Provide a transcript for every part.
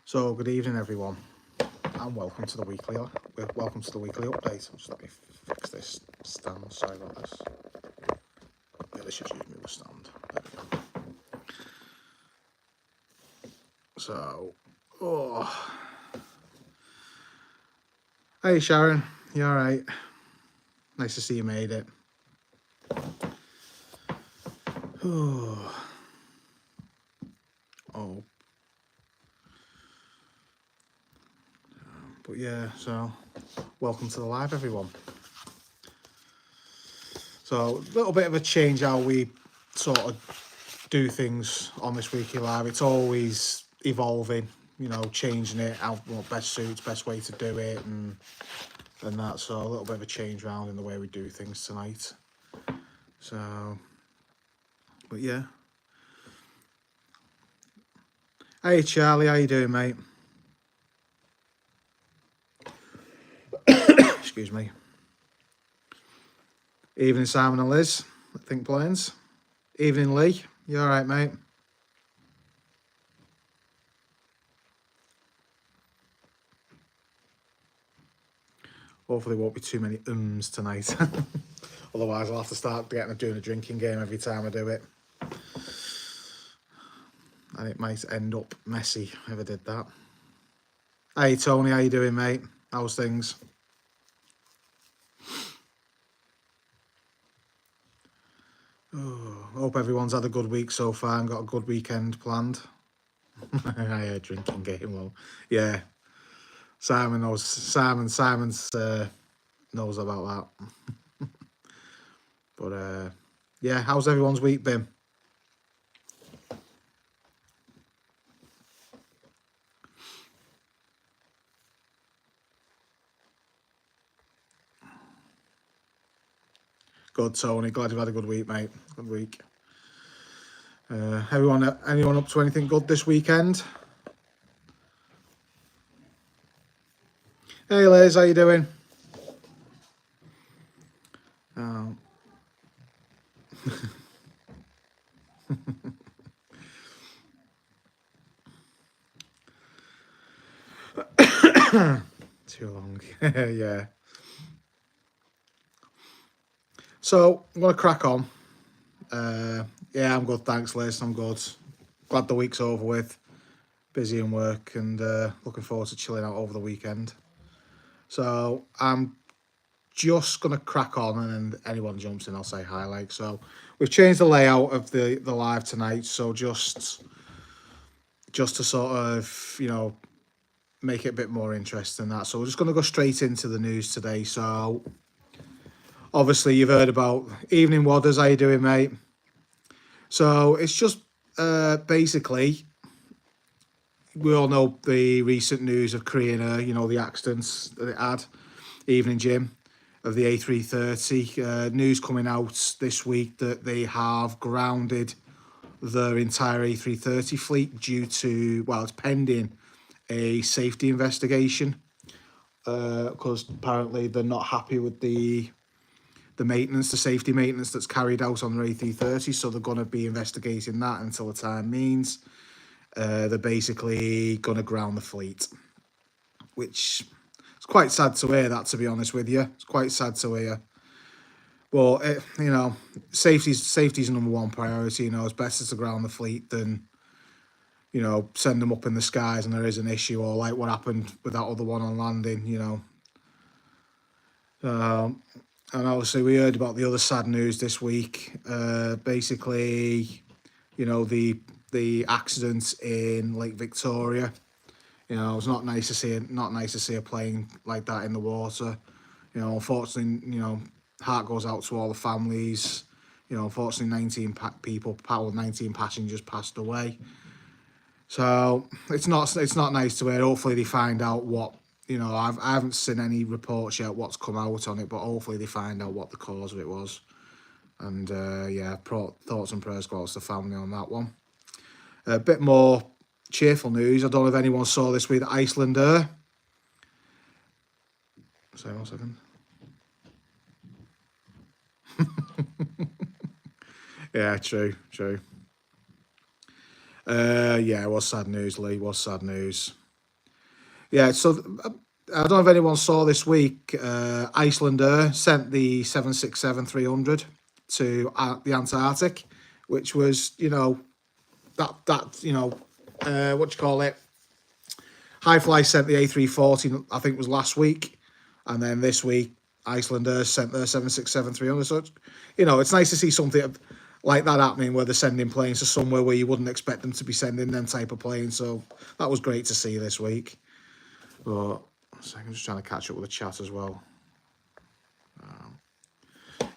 So good evening, everyone, and welcome to the weekly update. Just let me fix this stand. Sorry about this. Yeah, this should use me the stand. There we go. So, hey Sharon, you all right? Nice to see you made it. But yeah, so welcome to the live, everyone. So a little bit of a change how we sort of do things on this weekly live. It's always evolving, changing it, how what best suits, best way to do it, and that. So a little bit of a change around in the way we do things tonight. So, but yeah. Hey Charlie, how you doing, mate? Excuse me. Evening, Simon and Liz. I think Plains. Evening, Lee. You all right, mate? Hopefully, there won't be too many tonight. Otherwise, I'll have to start doing a drinking game every time I do it. And it might end up messy if I did that. Hey, Tony, how you doing, mate? How's things? Hope everyone's had a good week so far and got a good weekend planned. Yeah, drinking game. Well, yeah. Simon knows. Simon's knows about that. But yeah, how's everyone's week been? Good, Tony. Glad you've had a good week, mate. Good week. Anyone up to anything good this weekend? Hey, Liz, how you doing? Oh. Too long. Yeah. So I'm gonna crack on. Yeah, I'm good. Thanks, Liz. I'm good. Glad the week's over with. Busy in work and looking forward to chilling out over the weekend. So I'm just gonna crack on, and then anyone jumps in, I'll say hi. So, we've changed the layout of the live tonight. So just to sort of make it a bit more interesting than that. So we're just gonna go straight into the news today. So obviously you've heard about Evening Wadders. How you doing, mate? So it's just basically, we all know the recent news of Korean Air, the accidents that it had. Evening Jim of the A330. News coming out this week that they have grounded their entire A330 fleet due to, well, it's pending a safety investigation. Because apparently they're not happy with the maintenance, the safety maintenance that's carried out on the A330, so they're going to be investigating that until the time means. They're basically going to ground the fleet, which is quite sad to hear that, to be honest with you. It's quite sad to hear. Well, safety's number one priority. It's better to ground the fleet than, send them up in the skies and there is an issue, or like what happened with that other one on landing, and obviously we heard about the other sad news this week. Basically, the accident in Lake Victoria. It's not nice to see a plane like that in the water. Unfortunately, heart goes out to all the families. Unfortunately, 19 passengers passed away. So it's not nice to hear. Hopefully they find out what, I haven't seen any reports yet what's come out on it, but hopefully they find out what the cause of it was. And yeah, thoughts and prayers go out to the family on that one. A bit more cheerful news. I don't know if anyone saw this with Iceland Air. Sorry, 1 second. Yeah, true. Yeah, it was sad news, Lee. It was sad news. Yeah, so I don't know if anyone saw this week. Icelander sent the 767-300 to the Antarctic, which was, that what you call it. High Fly sent the A340, I think it was last week, and then this week Icelander sent their 767-300. So it's nice to see something like that happening where they're sending planes to somewhere where you wouldn't expect them to be sending them type of planes. So that was great to see this week. But I'm just trying to catch up with the chat as well.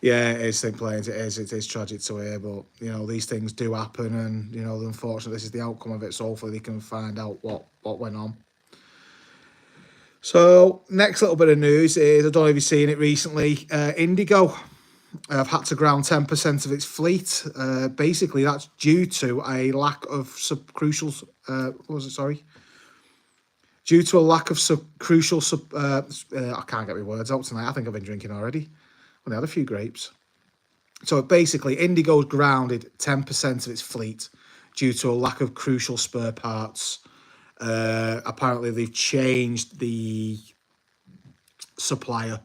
Yeah, it is thin planes. It is tragic to hear, but these things do happen, and unfortunately, this is the outcome of it. So hopefully, they can find out what went on. So next little bit of news is, I don't know if you've seen it recently. Indigo have had to ground 10% of its fleet. Basically, that's due to a lack of crucial. What was it? Sorry. Due to a lack of crucial. I can't get my words out tonight. I think I've been drinking already. Only had a few grapes. So basically, Indigo's grounded 10% of its fleet due to a lack of crucial spare parts. Apparently, they've changed the supplier,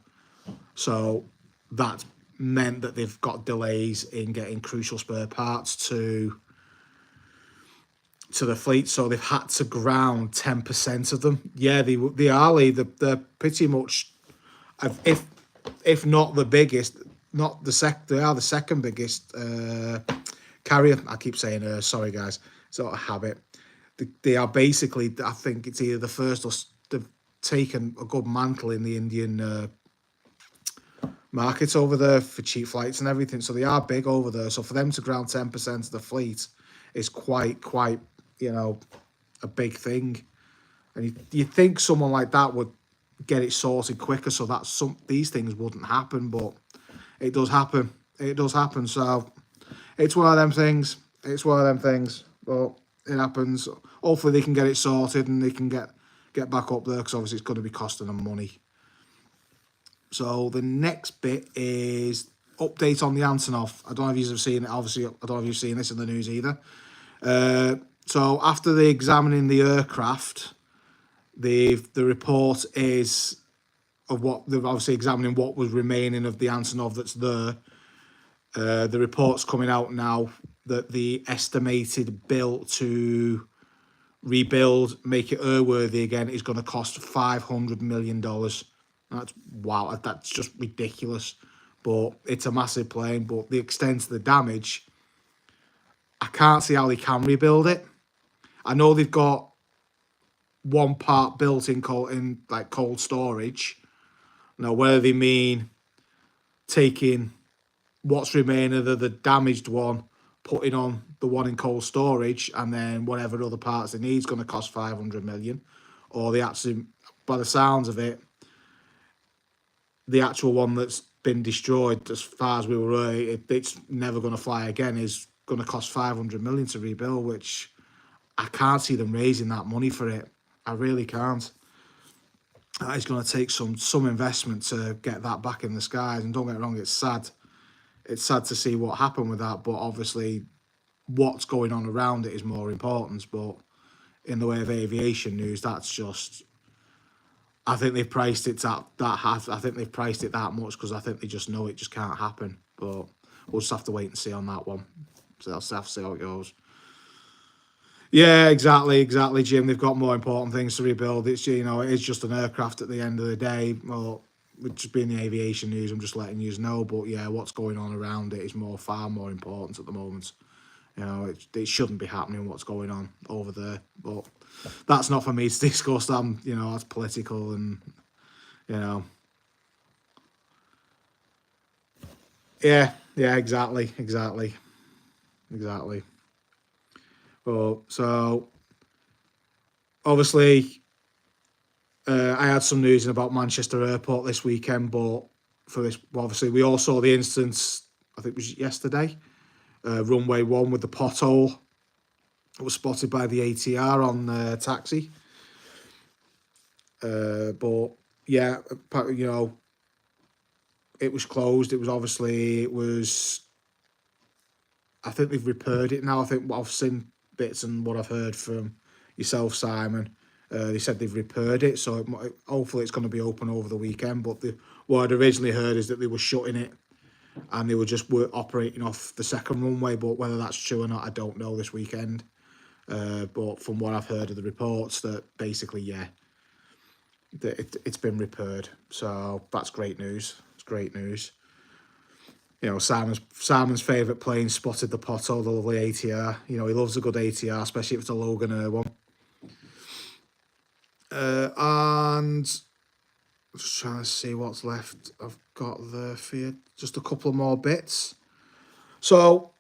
so that meant that they've got delays in getting crucial spare parts to the fleet. So they've had to ground 10% of them. Yeah, they are. They're pretty much, if not the biggest, not the they are the second biggest carrier. I keep saying, sorry guys, it's not a habit. They are basically, I think it's either the first or they've taken a good mantle in the Indian market over there for cheap flights and everything. So they are big over there. So for them to ground 10% of the fleet is quite, a big thing. And you think someone like that would get it sorted quicker so that these things wouldn't happen, but it does happen. It does happen. So it's one of them things. But it happens. Hopefully they can get it sorted and they can get back up there, because obviously it's going to be costing them money. So the next bit is update on the Antonov. I don't know if you've seen it. Obviously, I don't know if you've seen this in the news either. So after they examining the aircraft, the report is of what they're obviously examining what was remaining of the Antonov that's there. The report's coming out now that the estimated bill to rebuild, make it airworthy again, is going to cost $500 million. That's wow, that's just ridiculous. But it's a massive plane. But the extent of the damage, I can't see how they can rebuild it. I know they've got one part built in cold storage. Now, whether they mean taking what's remaining of the damaged one, putting on the one in cold storage, and then whatever other parts they need is going to cost 500 million, or they actually, by the sounds of it, the actual one that's been destroyed, as far as we were aware, it's never going to fly again, is going to cost 500 million to rebuild, which I can't see them raising that money for it. I really can't. That is going to take some investment to get that back in the skies. And don't get me wrong, it's sad. It's sad to see what happened with that, but obviously what's going on around it is more important. But in the way of aviation news, that's just, I think they've priced it at that. I think they've priced it that much because I think they just know it just can't happen. But we'll just have to wait and see on that one. So I'll have to see how it goes. Yeah, exactly, Jim. They've got more important things to rebuild. It's, it is just an aircraft at the end of the day. Well, just being the aviation news, I'm just letting you know. But yeah, what's going on around it is far more important at the moment. It shouldn't be happening what's going on over there. But that's not for me to discuss. That's political and, Yeah, exactly. Well, so obviously, I had some news about Manchester Airport this weekend, but for this, obviously, we all saw the instance, I think it was yesterday, runway 1 with the pothole. It was spotted by the ATR on the taxi. But yeah, it was closed. I think they've repaired it now. I think what I've seen bits and what I've heard from yourself, Simon, They said they've repaired it, so hopefully it's going to be open over the weekend. But what I'd originally heard is that they were shutting it and they were just operating off the second runway. But whether that's true or not, I don't know this weekend. But from what I've heard of the reports, that basically, yeah, it's been repaired. So that's great news. It's great news. You know, Simon's favourite plane spotted the Potto, the lovely ATR. You know, he loves a good ATR, especially if it's a Logan Air one. And just trying to see what's left. I've got there for you. Just a couple of more bits. So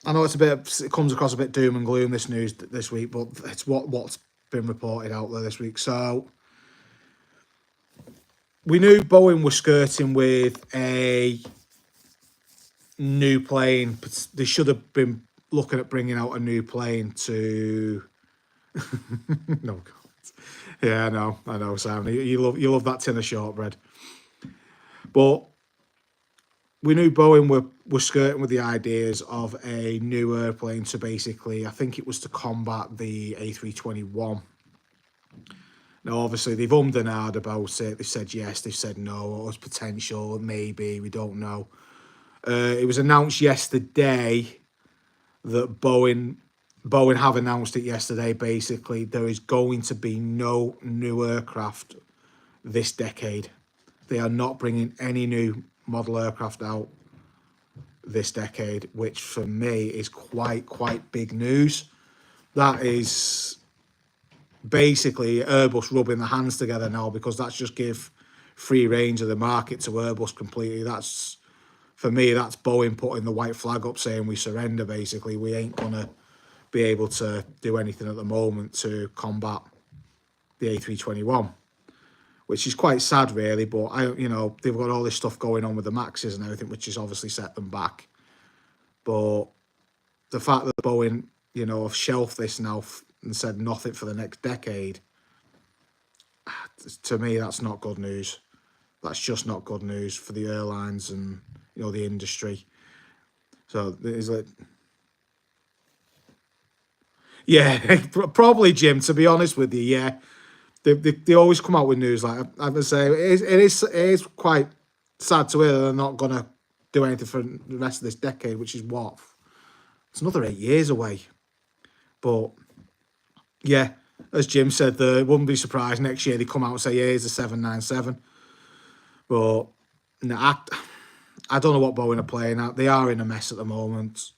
I know it comes across a bit doom and gloom, this news this week, but it's what's been reported out there this week. So we knew Boeing was skirting with a new plane. But they should have been looking at bringing out a new plane to. No comments. Yeah, I know, Simon. You love that tin of shortbread. But we knew Boeing were skirting with the ideas of a new airplane to basically, I think it was to combat the A321. Now, obviously, they've ummed and ahed about it. They've said yes, they've said no, or it's potential, maybe, we don't know. It was announced yesterday that Boeing have announced it yesterday, basically, there is going to be no new aircraft this decade. They are not bringing any new model aircraft out this decade, which for me is quite big news. That is basically Airbus rubbing their hands together now, because that's just give free range of the market to Airbus completely. That's, for me, that's Boeing putting the white flag up saying we surrender, basically. We ain't gonna be able to do anything at the moment to combat the A321, which is quite sad, really. But they've got all this stuff going on with the Maxes and everything, which has obviously set them back. But the fact that Boeing, have shelved this now and said nothing for the next decade, to me, that's not good news. That's just not good news for the airlines and the industry. So there's like. Yeah, probably, Jim. To be honest with you, yeah, they always come out with news like I would say it is quite sad to hear that they're not gonna do anything for the rest of this decade, which is what, it's another 8 years away. But yeah, as Jim said, they wouldn't be surprised next year they come out and say, yeah, here's a 797. But no, I don't know what Boeing are playing at. They are in a mess at the moment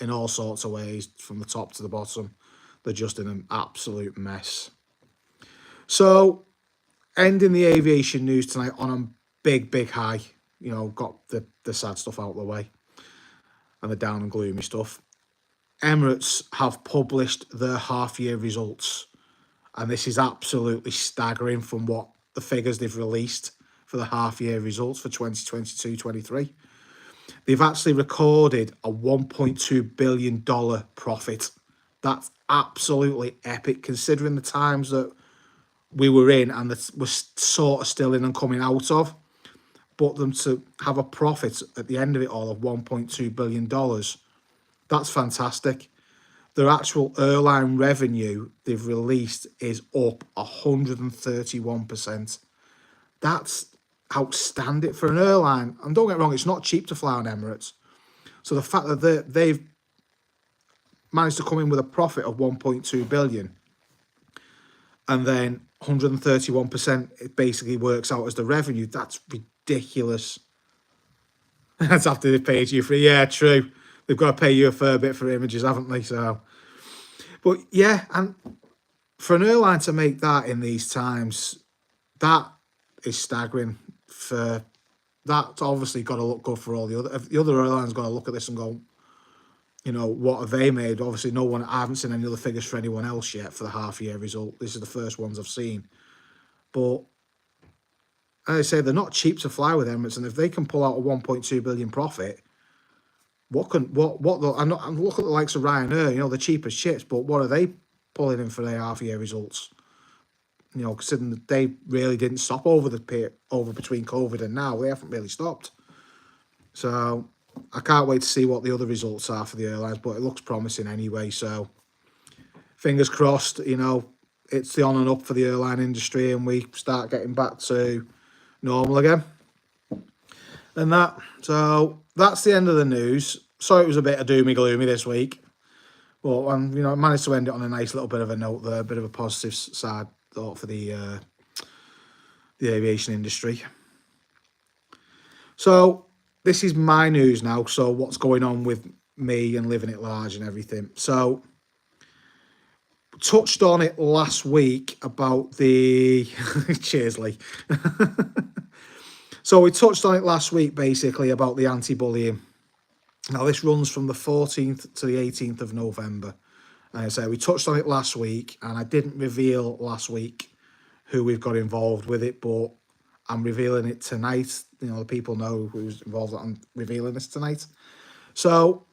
in all sorts of ways, from the top to the bottom. They're just in an absolute mess. So, ending the aviation news tonight on a big high. Got the sad stuff out of the way and the down and gloomy stuff. Emirates have published their half-year results, and this is absolutely staggering from what the figures they've released for the half-year results for 2022-23. They've actually recorded a $1.2 billion profit. That's absolutely epic, considering the times that we were in and that we're sort of still in and coming out of. But them to have a profit at the end of it all of $1.2 billion, that's fantastic. Their actual airline revenue they've released is up 131%. That's outstanding for an airline. And don't get me wrong, it's not cheap to fly on Emirates. So the fact that they've managed to come in with a profit of 1.2 billion and then 131%, it basically works out as the revenue. That's ridiculous. That's after they've paid you for, yeah, true. They've got to pay you a fair bit for images, haven't they? So, but yeah, and for an airline to make that in these times, that is staggering. That's obviously got to look good for all the other airlines. Got to look at this and go, what have they made? Obviously, I haven't seen any other figures for anyone else yet for the half-year result. This is the first ones I've seen. But as I say, they're not cheap to fly with Emirates, and if they can pull out a 1.2 billion profit, I'm looking at the likes of Ryanair, the cheapest ships, but what are they pulling in for their half-year results? Considering that they really didn't stop over between COVID and now, they haven't really stopped. So I can't wait to see what the other results are for the airlines, but it looks promising anyway. So fingers crossed, it's the on and up for the airline industry, and we start getting back to normal again. And so that's the end of the news. Sorry, it was a bit of doomy gloomy this week, but I managed to end it on a nice little bit of a note there, a bit of a positive side thought for the aviation industry. So this is my news now. So what's going on with me and living it large and everything. So touched on it last week about the cheers, Lee. So we touched on it last week basically about the anti-bullying. Now this runs from the 14th to the 18th of November. And I say we touched on it last week, and I didn't reveal last week who we've got involved with it, but I'm revealing it tonight. The people know who's involved. I'm revealing this tonight. So,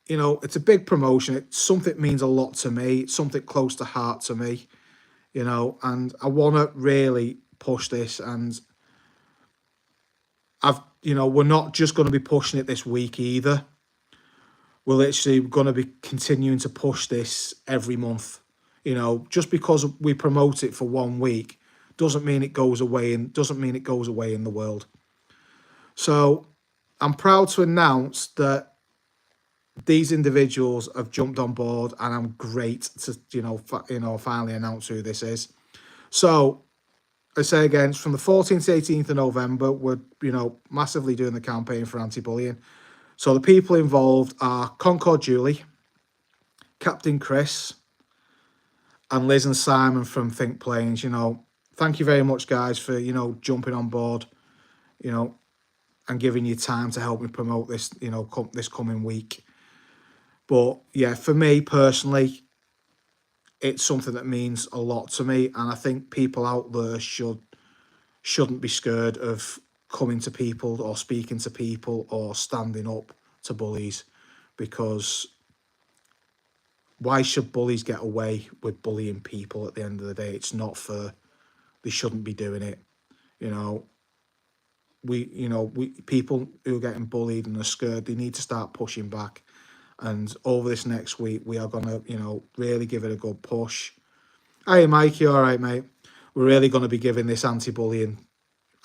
it's a big promotion. It's something that means a lot to me. It's something close to heart to me, and I want to really push this. And we're not just going to be pushing it this week either. We're literally going to be continuing to push this every month. Just because we promote it for 1 week doesn't mean it goes away in the world. So I'm proud to announce that these individuals have jumped on board, and I'm great to finally announce who this is. So I say again, it's from the 14th to 18th of November. We're massively doing the campaign for anti-bullying. So the people involved are Concord Julie, Captain Chris, and Liz and Simon from Think Planes. Thank you very much, guys, for jumping on board, and giving you time to help me promote this, this coming week. But yeah, for me personally, it's something that means a lot to me, and I think people out there shouldn't be scared of coming to people or speaking to people or standing up to bullies, because why should bullies get away with bullying people at the end of the day? It's not fair. They shouldn't be doing it. People who are getting bullied and are scared, they need to start pushing back. And over this next week, we are going to, really give it a good push. Hey, Mike, you all right, mate? We're really going to be giving this anti-bullying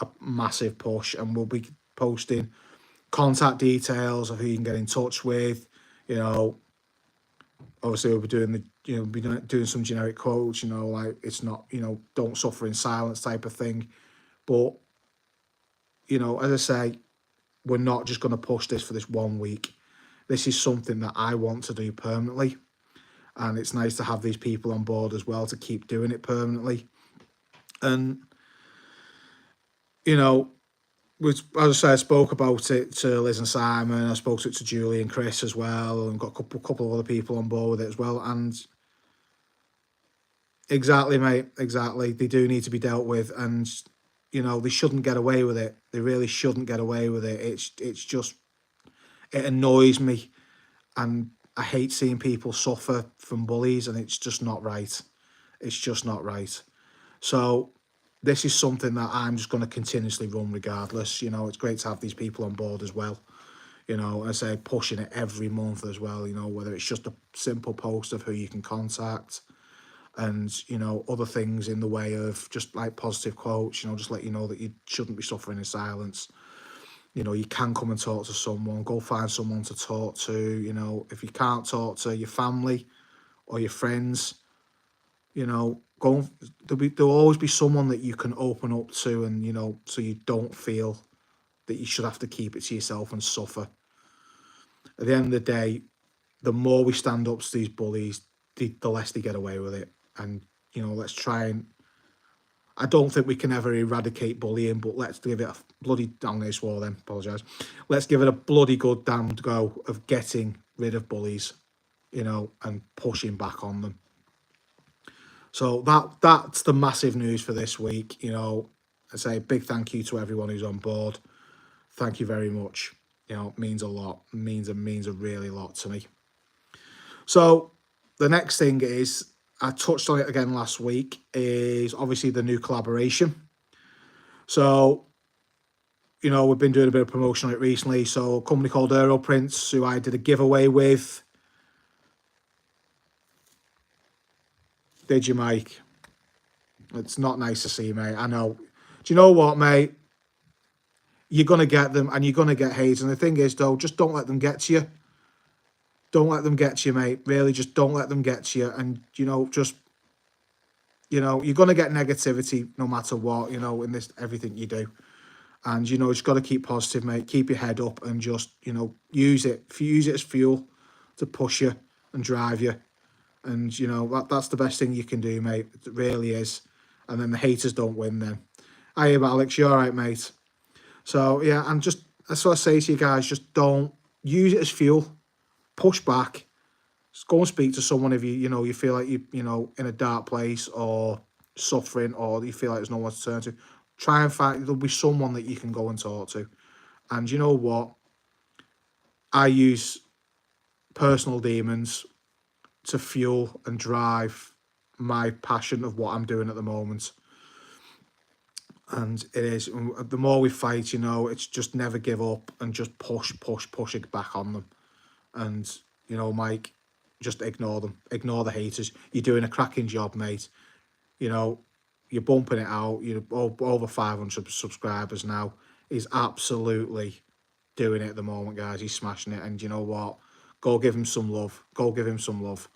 a massive push, and we'll be posting contact details of who you can get in touch with. Obviously we'll be doing doing some generic quotes, like it's not, don't suffer in silence type of thing. But, as I say, we're not just going to push this for this 1 week. This is something that I want to do permanently. And it's nice to have these people on board as well to keep doing it permanently. And, as I say, I spoke about it to Liz and Simon. I spoke to Julie and Chris as well, and got a couple of other people on board with it as well. And exactly, mate, exactly. They do need to be dealt with, and they shouldn't get away with it. They really shouldn't get away with it. It's just, it annoys me, and I hate seeing people suffer from bullies, and it's just not right. It's just not right. So this is something that I'm just going to continuously run regardless. It's great to have these people on board as well. I say pushing it every month as well, whether it's just a simple post of who you can contact, and, other things in the way of just like positive quotes, just let you know that you shouldn't be suffering in silence. You can come and talk to someone, go find someone to talk to. If you can't talk to your family or your friends, there'll always be someone that you can open up to, and, so you don't feel that you should have to keep it to yourself and suffer. At the end of the day, the more we stand up to these bullies, the less they get away with it. And, let's try and, I don't think we can ever eradicate bullying, but let's give it a bloody, I'm going to swear then, apologise. Let's give it a bloody good damn go of getting rid of bullies, and pushing back on them. So that's the massive news for this week. I say a big thank you to everyone who's on board. Thank you very much. It means a lot. It means a really lot to me. So the next thing is, I touched on it again last week, is obviously the new collaboration. So, we've been doing a bit of promotion on it recently. So a company called Aeroprints, who I did a giveaway with. Did you, Mike? It's not nice to see, mate. I know. Do you know what, mate? You're going to get them and you're going to get hate. And the thing is, though, just don't let them get to you. Don't let them get to you, mate. Really, just don't let them get to you. And, just, you're going to get negativity no matter what, in this, everything you do. And, just got to keep positive, mate. Keep your head up and just, use it. Use it as fuel to push you and drive you. And, that's the best thing you can do, mate. It really is. And then the haters don't win then. Hey, Alex, you all right, mate? So, yeah, and just, that's what I say to you guys. Just don't use it as fuel. Push back. Just go and speak to someone if you feel like you in a dark place or suffering or you feel like there's no one to turn to. Try and find, there'll be someone that you can go and talk to. And you know what? I use personal demons to fuel and drive my passion of what I'm doing at the moment. And it is, the more we fight, it's just never give up and just push it back on them. And, Mike, just ignore them. Ignore the haters. You're doing a cracking job, mate. You're bumping it out. You're over 500 subscribers now. He's absolutely doing it at the moment, guys. He's smashing it. And you know what? Go give him some love. Go give him some love.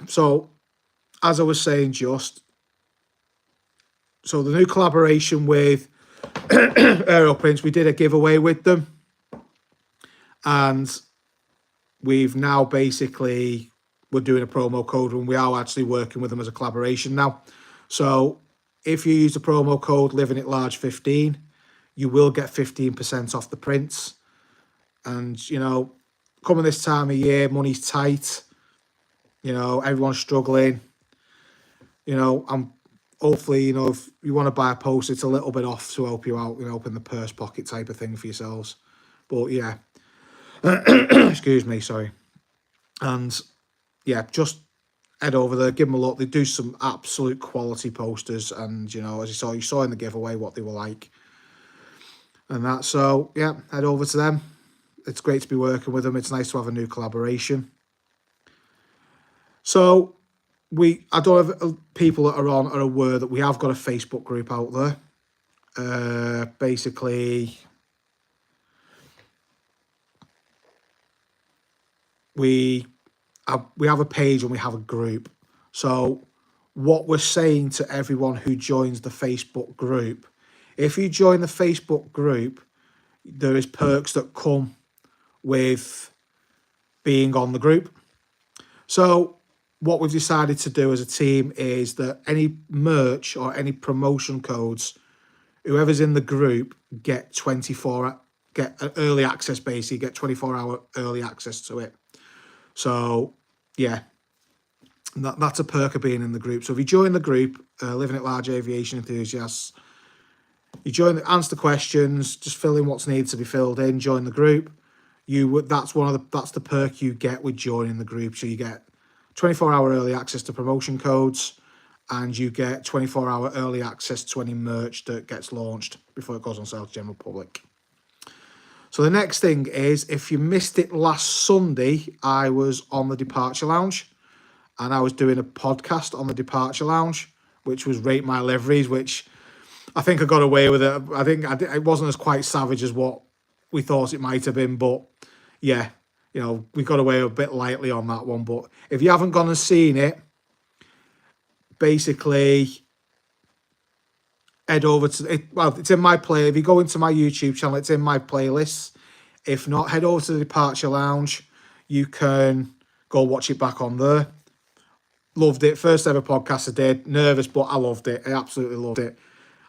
So, as I was saying, so the new collaboration with Aeroprints, we did a giveaway with them. And we've now basically, we're doing a promo code and we are actually working with them as a collaboration now. So if you use the promo code Living It Large 15, you will get 15% off the prints. And, coming this time of year, money's tight. Everyone's struggling. I'm hopefully, if you want to buy a poster, it's a little bit off to help you out, open the purse pocket type of thing for yourselves. But yeah, excuse me, sorry. And yeah, just head over there, give them a look. They do some absolute quality posters, and as you saw in the giveaway what they were like, and that. So yeah, head over to them. It's great to be working with them. It's nice to have a new collaboration. So I don't know if people that are on are aware that we have got a Facebook group out there. Basically, we have a page and we have a group. So what we're saying to everyone who joins the Facebook group, if you join the Facebook group, there is perks that come with being on the group. So what we've decided to do as a team is that any merch or any promotion codes, whoever's in the group get early access, basically get 24-hour early access to it. So yeah, that's a perk of being in the group. So if you join the group, Living at Large Aviation Enthusiasts, you join, answer the questions, just fill in what's needed to be filled in, join the group. That's the perk you get with joining the group. So you get 24-hour early access to promotion codes, and you get 24-hour early access to any merch that gets launched before it goes on sale to general public. So the next thing is, if you missed it last Sunday, I was on the Departure Lounge, and I was doing a podcast on the Departure Lounge, which was Rate My Liveries, which I think I got away with it. I think it wasn't as quite savage as what we thought it might have been, but yeah, we got away a bit lightly on that one. But if you haven't gone and seen it, basically head over to it. Well, it's in my play. If you go into my YouTube channel, it's in my playlist. If not, head over to the Departure Lounge. You can go watch it back on there. Loved it. First ever podcast I did. Nervous, but I loved it. I absolutely loved it.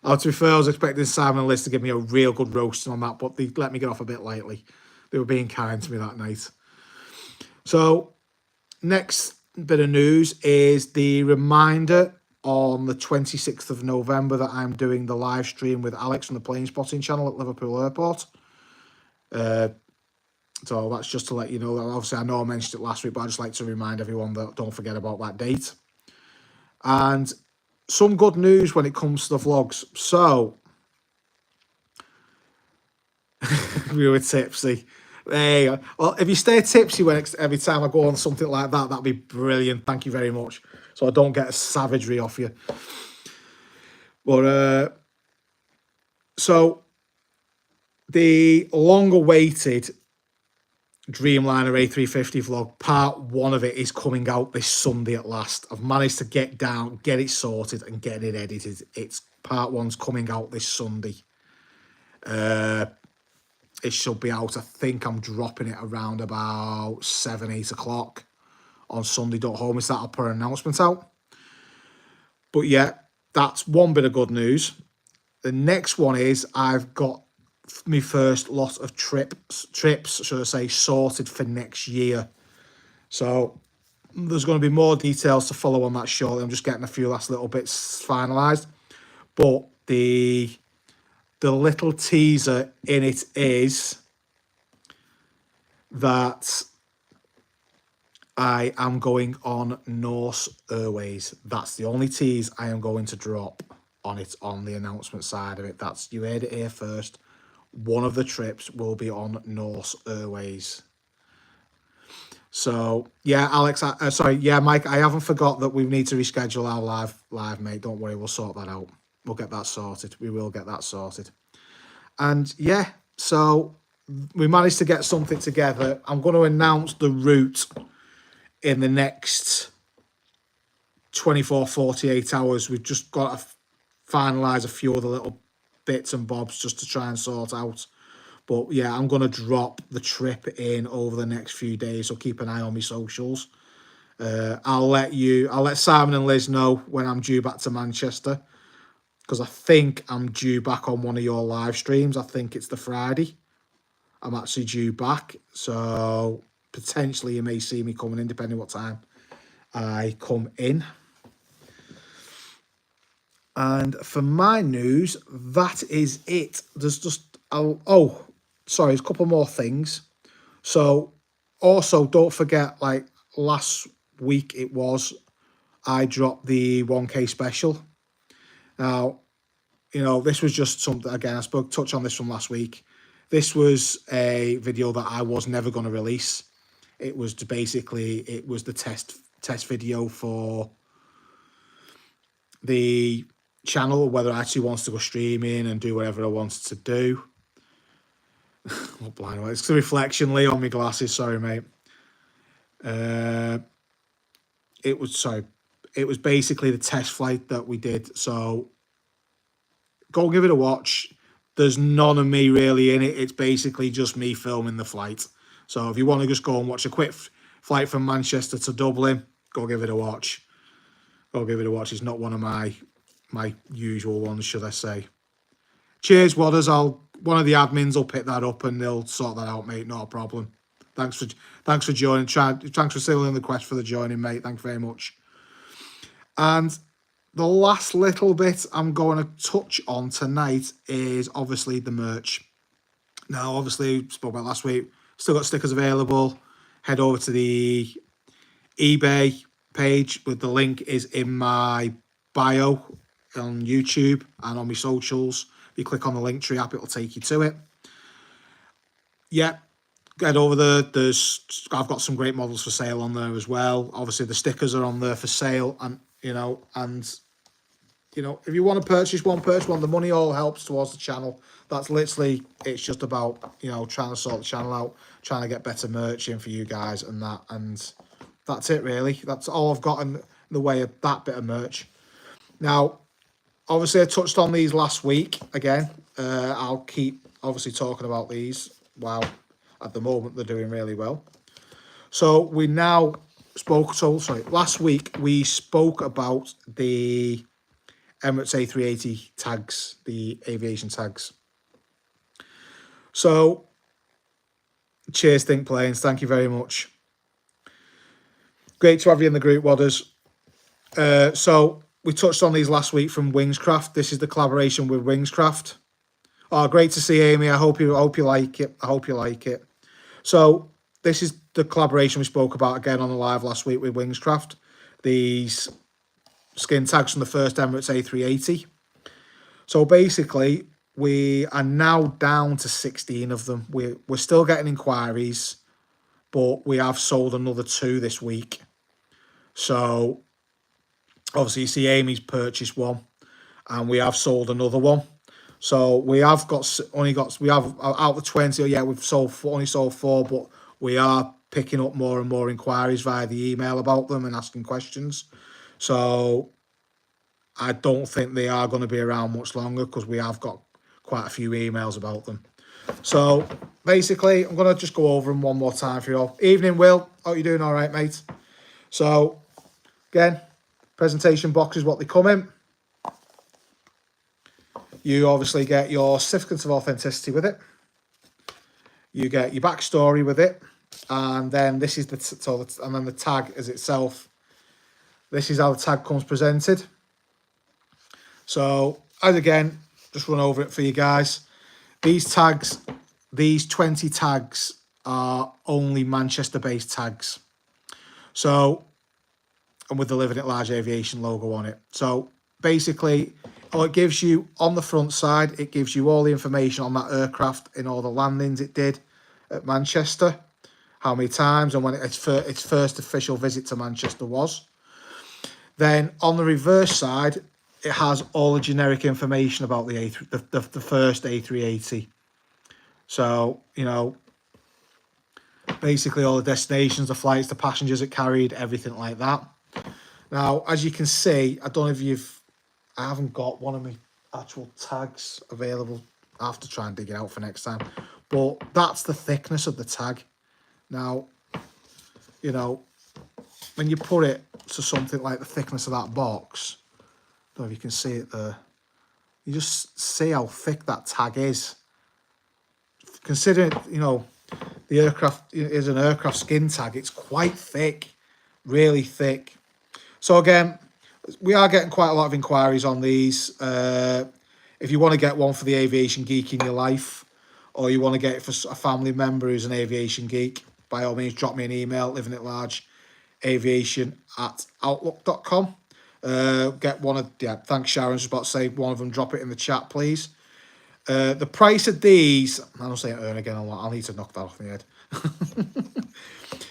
To be fair, I was expecting Simon and Liz to give me a real good roasting on that, but they let me get off a bit lightly. They were being kind to me that night. So, next bit of news is the reminder on the 26th of November that I'm doing the live stream with Alex from the Plane Spotting channel at Liverpool Airport. So that's just to let you know that. Obviously, I know I mentioned it last week, but I just like to remind everyone that don't forget about that date. And some good news when it comes to the vlogs. So, we were tipsy. Hey, well, if you stay tipsy every time I go on something like that, that'd be brilliant. Thank you very much. So I don't get a savagery off you. But so the long-awaited Dreamliner A350 vlog, part one of it is coming out this Sunday at last. I've managed to get it sorted and get it edited. It's part one's coming out this Sunday. It should be out. I think I'm dropping it around about 7, 8 o'clock on Sunday. Don't hold me to that. I'll put an announcement out. But yeah, that's one bit of good news. The next one is I've got my first lot of trips, should I say, sorted for next year. So there's going to be more details to follow on that shortly. I'm just getting a few last little bits finalised. But the little teaser in it is that I am going on Norse Airways. That's the only tease I am going to drop on it, on the announcement side of it. That's, you heard it here first. One of the trips will be on Norse Airways. So yeah, Alex, sorry, yeah, Mike, I haven't forgot that we need to reschedule our live, mate. Don't worry, we'll sort that out. We'll get that sorted. We will get that sorted. And yeah, so we managed to get something together. I'm going to announce the route in the next 24, 48 hours. We've just got to finalise a few of the little bits and bobs just to try and sort out. But yeah, I'm going to drop the trip in over the next few days, so keep an eye on my socials. I'll let Simon and Liz know when I'm due back to Manchester, because I think I'm due back on one of your live streams. I think it's the Friday. I'm actually due back, so potentially you may see me coming in, depending what time I come in. And for my news, that is it. There's just, sorry, there's a couple more things. So also don't forget, like last week I dropped the 1K special. Now, you know, this was just something, again, touch on this from last week. This was a video that I was never going to release. It was the test video for the channel, whether I actually wants to go streaming and do whatever I wanted to do. Oh, blind, it's the reflection, Lee, on my glasses. Sorry, mate. It was basically the test flight that we did. So go give it a watch. There's none of me really in it. It's basically just me filming the flight. So if you want to just go and watch a quick flight from Manchester to Dublin, go give it a watch. Go give it a watch. It's not one of my usual ones, should I say. Cheers, Wadders. One of the admins will pick that up and they'll sort that out, mate. Not a problem. Thanks for joining. Thanks for still in the quest for the joining, mate. Thanks very much. And the last little bit I'm going to touch on tonight is obviously the merch. Now, obviously, spoke about last week. Still got stickers available. Head over to the eBay page with the link is in my bio on YouTube and on my socials. If you click on the Linktree app, it'll take you to it. Yeah, get over there. I've got some great models for sale on there as well. Obviously, the stickers are on there for sale, and if you want to purchase one, the money all helps towards the channel. That's literally, it's just about, trying to sort the channel out, trying to get better merch in for you guys and that. And that's it, really. That's all I've got in the way of that bit of merch. Now, obviously, I touched on these last week. Again, I'll keep obviously talking about these. Wow, at the moment, they're doing really well. So we now last week we spoke about the Emirates A380 tags, the aviation tags. So, cheers, Think Planes. Thank you very much. Great to have you in the group, Wadders. So, we touched on these last week from Wingscraft. This is the collaboration with Wingscraft. Oh, great to see Amy. I hope you like it. I hope you like it. So, this is the collaboration we spoke about again on the live last week with Wingscraft. These skin tags from the first Emirates A380. So basically, we are now down to 16 of them. We're still getting inquiries, but we have sold another 2 this week. So obviously you see Amy's purchased one, and we have sold another one. So we have we have out of the 20. Yeah, we've only sold 4, but we are picking up more and more inquiries via the email about them and asking questions. So I don't think they are going to be around much longer, because we have got quite a few emails about them. So basically, I'm going to just go over them one more time for you all. Evening, Will. How you doing? All right, mate. So again, presentation box is what they come in. You obviously get your certificate of authenticity with it. You get your backstory with it, and then this is and then the tag as itself. This is how the tag comes presented. So, as again, just run over it for you guys. These tags, these 20 tags are only Manchester-based tags. So, and with the Living It Large Aviation logo on it. So, basically, it gives you, on the front side, it gives you all the information on that aircraft in all the landings it did at Manchester, how many times, and when its first official visit to Manchester was. Then on the reverse side, it has all the generic information about the first A380. So, you know, basically all the destinations, the flights, the passengers it carried, everything like that. Now, as you can see, I don't know if I haven't got one of my actual tags available. I have to try and dig it out for next time. But that's the thickness of the tag. Now, you know, when you put it to something like the thickness of that box, I don't know if you can see it there, you just see how thick that tag is. Considering, you know, the aircraft is an aircraft skin tag, it's quite thick, really thick. So again, we are getting quite a lot of inquiries on these. If you want to get one for the aviation geek in your life, or you want to get it for a family member who's an aviation geek, by all means, drop me an email, livingitlargeaviation@outlook.com. Get one of, yeah, thanks Sharon, I was about to say one of them, drop it in the chat, please. The price of these, I don't say earn again, I'll need to knock that off my head.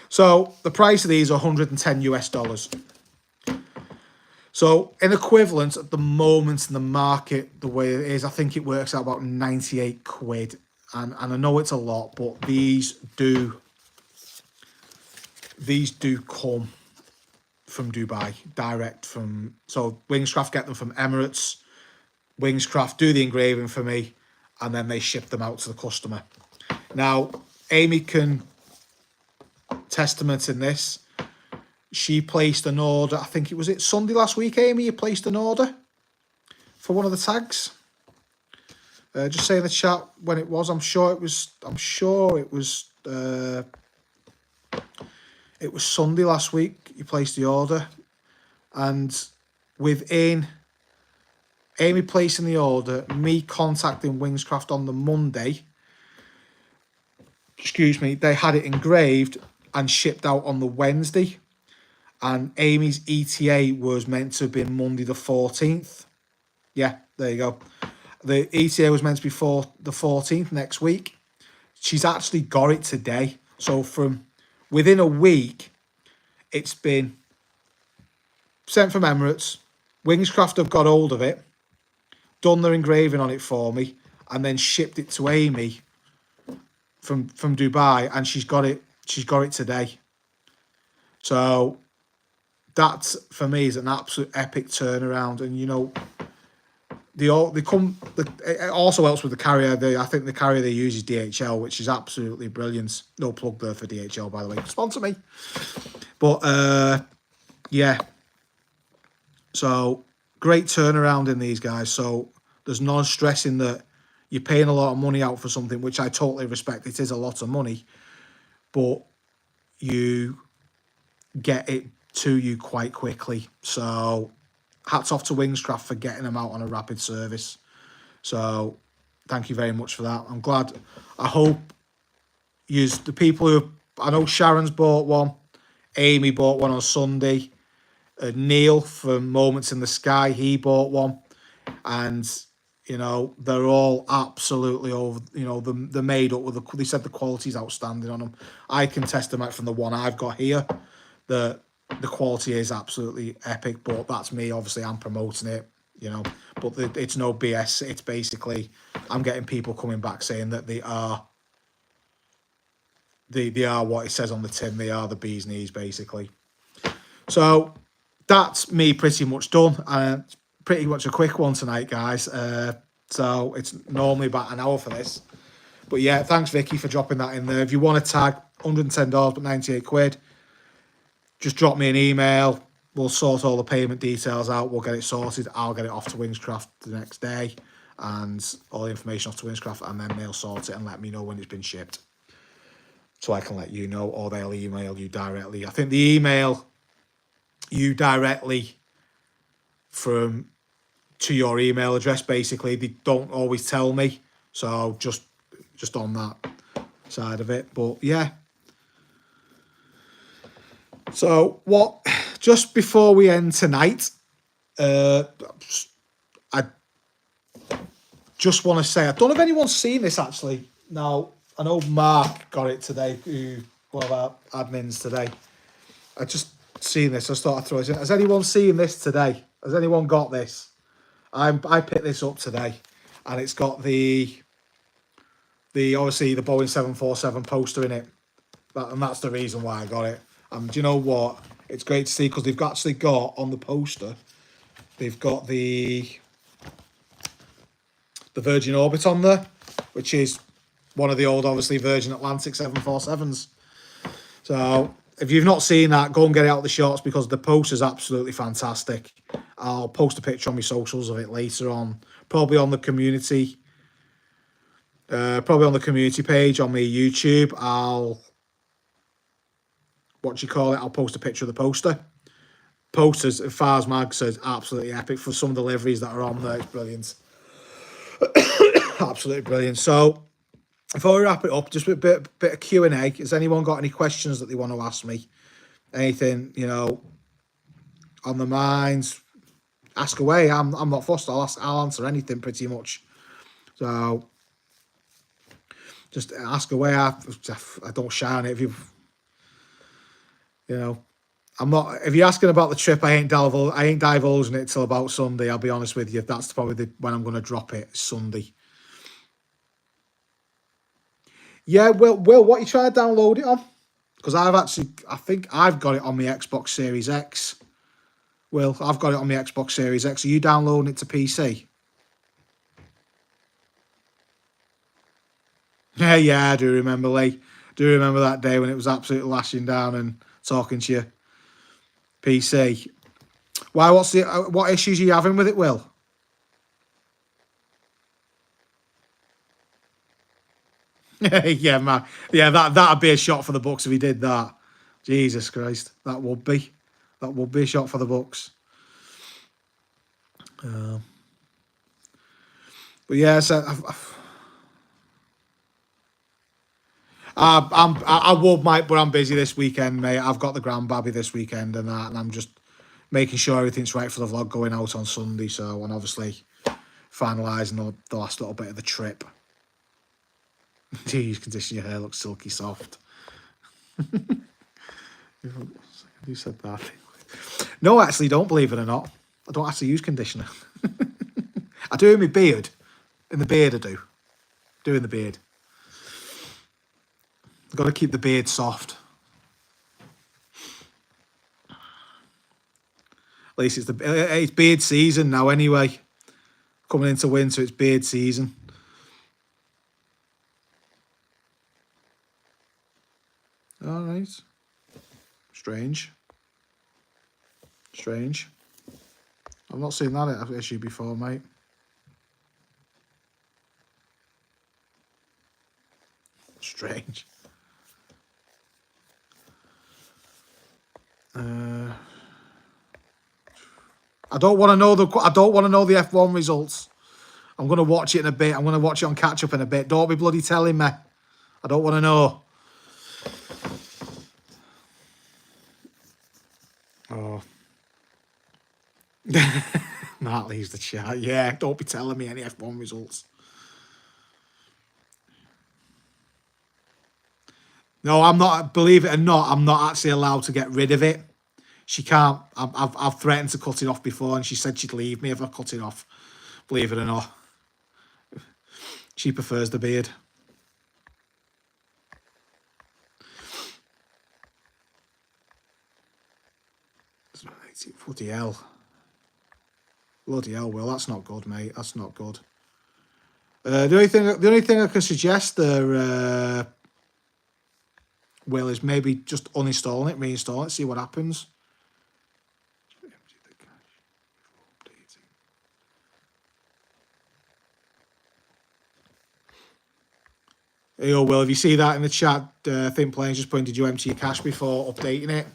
So the price of these are $110 US. So in equivalent at the moment in the market, the way it is, I think it works out about 98 quid. And I know it's a lot, but these do come from Dubai, direct from, so Wingscraft get them from Emirates. Wingscraft do the engraving for me, and then they ship them out to the customer. Now, Amy can testament in this. She placed an order, I think it Sunday last week, Amy, you placed an order for one of the tags. Just say in the chat when it was. I'm sure it was Sunday last week you placed the order, and within Amy placing the order, me contacting Wingscraft on the Monday, they had it engraved and shipped out on the Wednesday, and Amy's ETA was meant to have been Monday the 14th. Yeah, there you go. The ETA was meant to be for the 14th next week. She's actually got it today. So from within a week, it's been sent from Emirates. Wingscraft have got hold of it, done their engraving on it for me, and then shipped it to Amy from Dubai, and she's got it today. So that for me is an absolute epic turnaround. And you know, it also helps with the carrier. I think the carrier they use is DHL, which is absolutely brilliant. No plug there for DHL, by the way. Sponsor me. But yeah. So great turnaround in these guys. So there's no stressing that you're paying a lot of money out for something, which I totally respect. It is a lot of money, but you get it to you quite quickly. So hats off to Wingscraft for getting them out on a rapid service. So thank you very much for that. I'm glad. I hope the people who, I know Sharon's bought one, Amy bought one on Sunday, Neil from Moments in the Sky, he bought one, and You know, they're all absolutely over. You know, they're made up with they said the quality's outstanding on them. I can testimony from the one I've got here that the quality is absolutely epic. But that's me. Obviously, I'm promoting it. You know, but it's no BS. It's basically I'm getting people coming back saying that they are what it says on the tin. They are the bee's knees, basically. So that's me pretty much done. It's pretty much a quick one tonight, guys. So it's normally about an hour for this. But yeah, thanks, Vicky, for dropping that in there. If you want to tag, $110, but 98 quid, just drop me an email. We'll sort all the payment details out. We'll get it sorted. I'll get it off to Wingscraft the next day and all the information off to Wingscraft, and then they'll sort it and let me know when it's been shipped. So I can let you know, or they'll email you directly. I think the email you directly from to your email address, basically. They don't always tell me, so just on that side of it. But yeah, so what, just before we end tonight, I just want to say, I don't know if anyone's seen this actually. Now, I know Mark got it today, one of our admins today. I just seen this, I thought I'd throw it in. Has anyone seen this today? Has anyone got this? I picked this up today, and it's got the obviously the Boeing 747 poster in it, and that's the reason why I got it. And do you know what? It's great to see because they've actually got on the poster, they've got the Virgin Orbit on there, which is one of the old, obviously, Virgin Atlantic 747s. So if you've not seen that, go and get it out of the shots because the poster's absolutely fantastic. I'll post a picture on my socials of it later on, probably on the community, page on my YouTube. I'll post a picture of the poster. Posters, as far as Mag says, absolutely epic for some deliveries that are on there. It's brilliant. Absolutely brilliant. So before we wrap it up, just a bit of Q&A. Has anyone got any questions that they want to ask me? Anything, you know, on the minds? Ask away. I'm not fussed. I'll answer anything pretty much. So just ask away. I don't shy on it. If you know, I'm not. If you're asking about the trip, I ain't divulging it till about Sunday. I'll be honest with you. That's probably when I'm going to drop it. Sunday. Yeah, Will, what you trying to download it on? Because I think I've got it on my Xbox Series X. Will, I've got it on my Xbox Series X. Are you downloading it to PC? Yeah, I do remember, Lee. Do remember that day when it was absolutely lashing down and talking to you. PC. Why? What issues are you having with it, Will? Yeah, man. Yeah, that'd be a shot for the books if he did that. Jesus Christ, that would be a shot for the books. But yeah, so I would, Mike, but I'm busy this weekend, mate. I've got the grandbaby this weekend and that, and I'm just making sure everything's right for the vlog going out on Sunday. So, and obviously finalising the last little bit of the trip. Geez, condition your hair looks silky soft. Who said that? No, actually, don't, believe it or not. I don't actually use conditioner. I do in my beard. In the beard, I do. Do in the beard. I've got to keep the beard soft. At least it's beard season now anyway. Coming into winter, it's beard season. All right. Strange. I've not seen that issue before, mate. Strange. I don't want to know the F1 results. I'm going to watch it in a bit. I'm going to watch it on catch up in a bit. Don't be bloody telling me. I don't want to know. Oh. Mark leaves the chat. Yeah, don't be telling me any F1 results. No, I'm not. Believe it or not, I'm not actually allowed to get rid of it. She can't. I've threatened to cut it off before, and she said she'd leave me if I cut it off. Believe it or not, she prefers the beard. Bloody hell. Bloody hell, Will. That's not good, mate. That's not good. The only thing I can suggest there, Will, is maybe just uninstalling it, reinstalling it, see what happens. Hey, oh, Will, if you see that in the chat, Thin Plains just putting, did you empty your cache before updating it?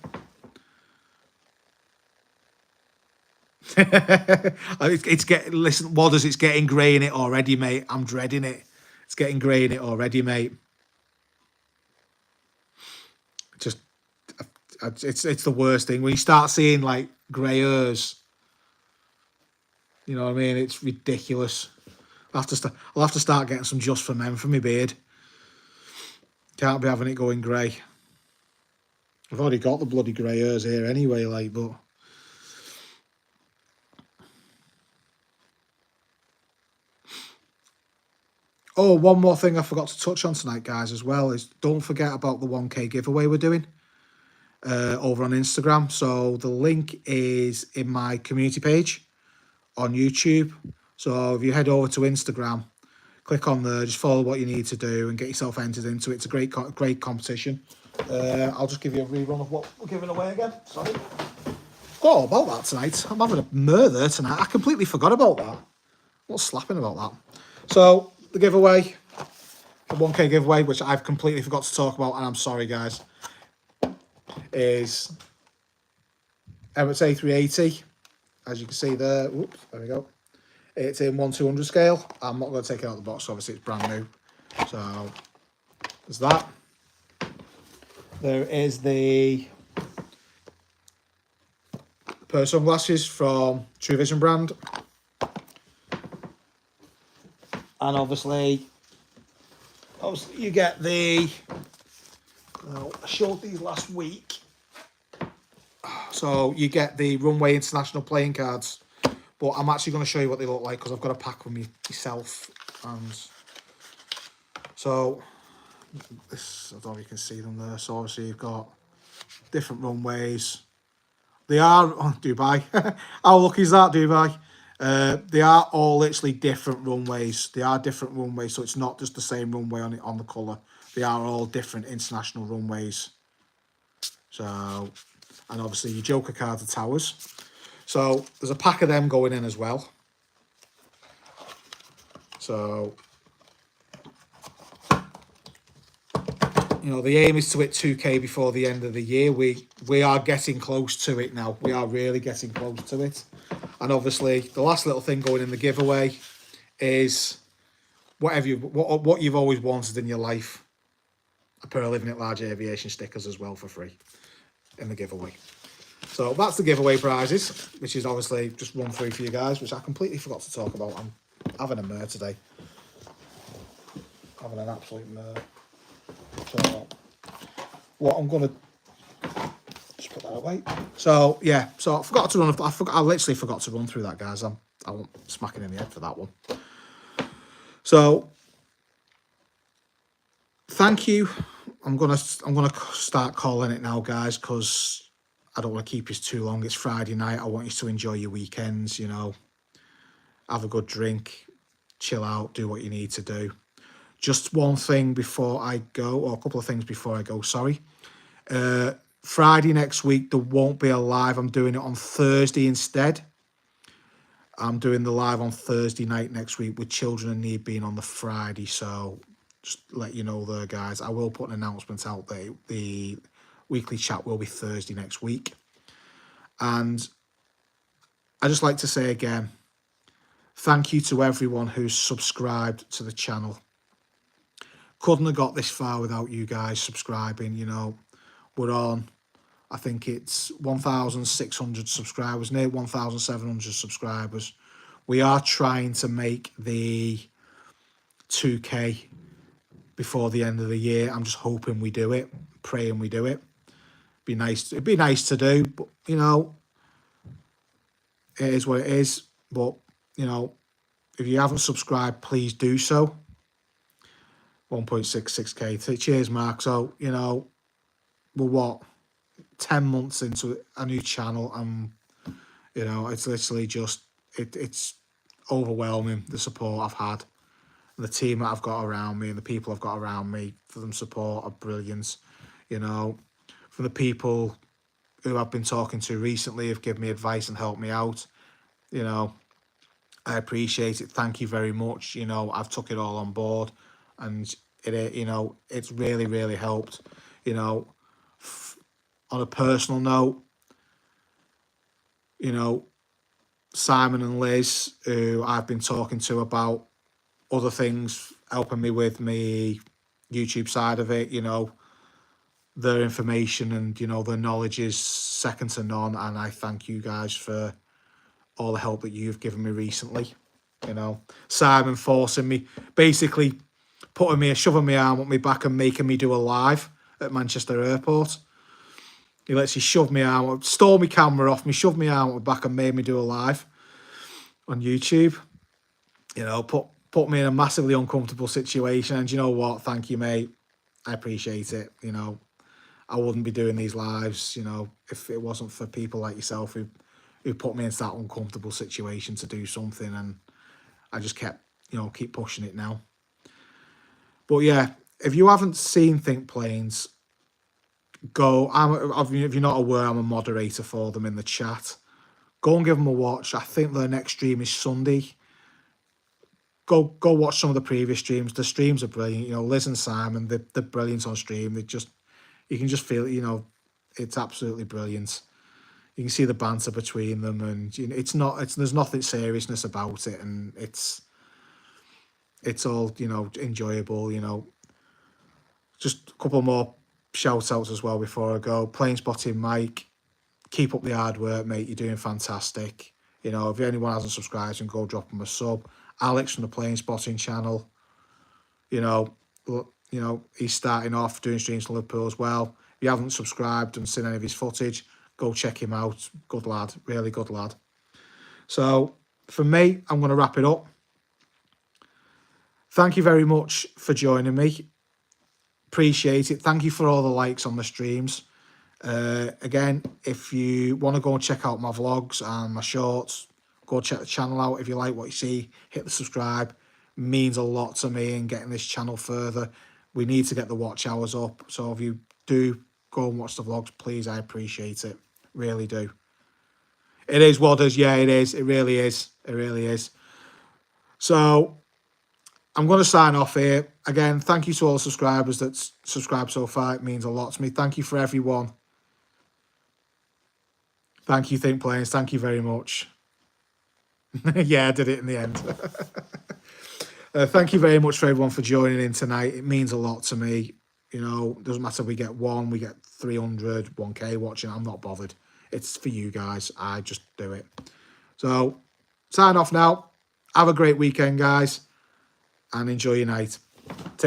It's getting, listen, Wadders, it's getting grey in it already, mate. I'm dreading it. It's getting grey in it already, mate. Just, it's the worst thing when you start seeing like grey hairs. You know what I mean? It's ridiculous. I'll have to start getting some Just for Men for my beard. Can't be having it going grey. I've already got the bloody grey hairs here anyway, like, but. Oh, one more thing I forgot to touch on tonight, guys, as well, is don't forget about the 1K giveaway we're doing over on Instagram. So the link is in my community page on YouTube. So if you head over to Instagram, click on there, just follow what you need to do and get yourself entered into it. It's a great competition. I'll just give you a rerun of what we're giving away again. Sorry. Forgot all about that tonight. I'm having a murder tonight. I completely forgot about that. What's slapping about that? So the giveaway, the 1K giveaway, which I've completely forgot to talk about, and I'm sorry, guys, is Emirates A380. As you can see there, whoops, there we go. It's in 1/200 scale. I'm not going to take it out of the box, obviously it's brand new. So there's that. There is the pair of sunglasses from True Vision brand. And obviously you get the, I showed these last week. So you get the Runway International playing cards. But I'm actually going to show you what they look like because I've got a pack with me myself. And so, this, I don't know if you can see them there. So obviously you've got different runways. They are, oh, Dubai. How lucky is that, Dubai? They are all literally different runways. They are different runways, so it's not just the same runway on it on the colour. They are all different international runways. So, and obviously your Joker cards are towers. So there's a pack of them going in as well. So, you know, the aim is to hit 2K before the end of the year. We are getting close to it now. We are really getting close to it. And obviously, the last little thing going in the giveaway is what you've always wanted in your life. A pair of Living at Large Aviation stickers as well for free in the giveaway. So that's the giveaway prizes, which is obviously just run through for you guys, which I completely forgot to talk about. I'm having a mare today. Having an absolute mare. So what I'm going to just put that away. So yeah, so I forgot to run. I literally forgot to run through that, guys. I won't smacking in the head for that one. So thank you. I'm gonna start calling it now, guys, because I don't want to keep you too long. It's Friday night. I want you to enjoy your weekends. You know, have a good drink, chill out, do what you need to do. Just one thing before I go, or a couple of things before I go. Sorry. Friday next week, there won't be a live. I'm doing it on Thursday instead. I'm doing the live on Thursday night next week with Children in Need being on the Friday. So just let you know there, guys. I will put an announcement out there. The weekly chat will be Thursday next week. And I just like to say again, thank you to everyone who's subscribed to the channel. Couldn't have got this far without you guys subscribing. You know, we're on I think it's 1,600 subscribers, near 1,700 subscribers. We are trying to make the 2K before the end of the year. I'm just hoping we do it, praying we do it. Be nice. It'd be nice to do, but you know, it is what it is. But you know, if you haven't subscribed, please do so. 1.66k. Cheers, Mark. So you know, we're what 10 months into a new channel, and you know, it's literally just it's overwhelming the support I've had. And the team that I've got around me and the people I've got around me for them support are brilliant. You know, for the people who I've been talking to recently have given me advice and helped me out. You know, I appreciate it. Thank you very much. You know, I've took it all on board, and you know, it's really, really helped. You know, on a personal note, you know, Simon and Liz, who I've been talking to about other things, helping me with me YouTube side of it, you know, their information and, you know, their knowledge is second to none. And I thank you guys for all the help that you've given me recently. You know, Simon forcing me, basically shoving my arm up my back and making me do a live at Manchester Airport. He literally shoved my arm up, stole my camera off me, shoved my arm up my back and made me do a live on YouTube. You know, put me in a massively uncomfortable situation. And you know what? Thank you, mate. I appreciate it. You know, I wouldn't be doing these lives, you know, if it wasn't for people like yourself who put me into that uncomfortable situation to do something. And I just kept, you know, keep pushing it now. But yeah, if you haven't seen Think Planes, go. If you're not aware, I'm a moderator for them in the chat. Go and give them a watch. I think their next stream is Sunday. Go watch some of the previous streams. The streams are brilliant. You know, Liz and Simon, they're brilliant on stream. You can just feel it, you know, it's absolutely brilliant. You can see the banter between them, and you know, there's nothing seriousness about it, and it's all, you know, enjoyable. You know, just a couple more shout outs as well before I go. Plane Spotting Mike, keep up the hard work, mate. You're doing fantastic. You know, if anyone hasn't subscribed, and go drop them a sub. Alex from the Plane Spotting channel, you know, he's starting off doing streams from Liverpool as well. If you haven't subscribed and seen any of his footage, go check him out. Good lad, really good lad. So for me, I'm going to wrap it up. Thank you very much for joining me. Appreciate it. Thank you for all the likes on the streams. Again, if you want to go and check out my vlogs and my shorts, go check the channel out. If you like what you see, hit the subscribe. It means a lot to me in getting this channel further. We need to get the watch hours up. So if you do go and watch the vlogs, please, I appreciate it. Really do. It is what is. Yeah, it is. It really is. It really is. So I'm going to sign off here. Again, thank you to all the subscribers that's subscribed so far. It means a lot to me. Thank you for everyone. Thank you, Think Planes. Thank you very much. Yeah, I did it in the end. Thank you very much for everyone for joining in tonight. It means a lot to me. You know, doesn't matter if we get 300, 1K watching. I'm not bothered. It's for you guys. I just do it. So, sign off now. Have a great weekend, guys, and enjoy your night. Take